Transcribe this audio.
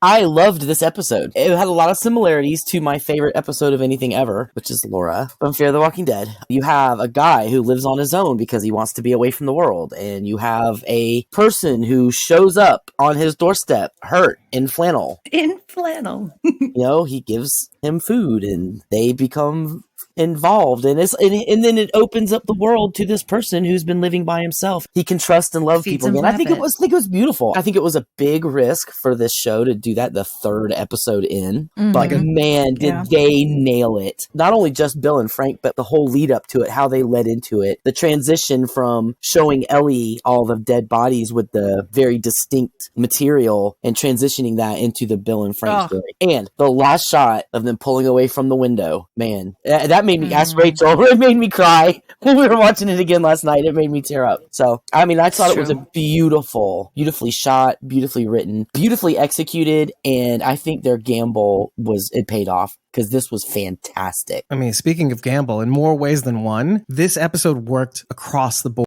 I loved this episode. It had a lot of similarities to my favorite episode of anything ever, which is Laura from Fear the Walking Dead. You have a guy who lives on his own because he wants to be away from the world, and you have a person who shows up on his doorstep hurt in flannel. In flannel. He gives him food, and they become involved, and then it opens up the world to this person who's been living by himself. He can trust and love people again. I think it was beautiful. I think it was a big risk for this show to do that the third episode in. But man, did they nail it. Not only just Bill and Frank, but the whole lead up to it, how they led into it. The transition from showing Ellie all the dead bodies with the very distinct material and transitioning that into the Bill and Frank story. And the last shot of them pulling away from the window, man, that made me ask Rachel. It made me cry when we were watching it again last night. It made me tear up. So, I mean, I thought it was a beautifully shot, beautifully written, beautifully executed, and I think their gamble it paid off, because this was fantastic. I mean, speaking of gamble, in more ways than one, this episode worked across the board.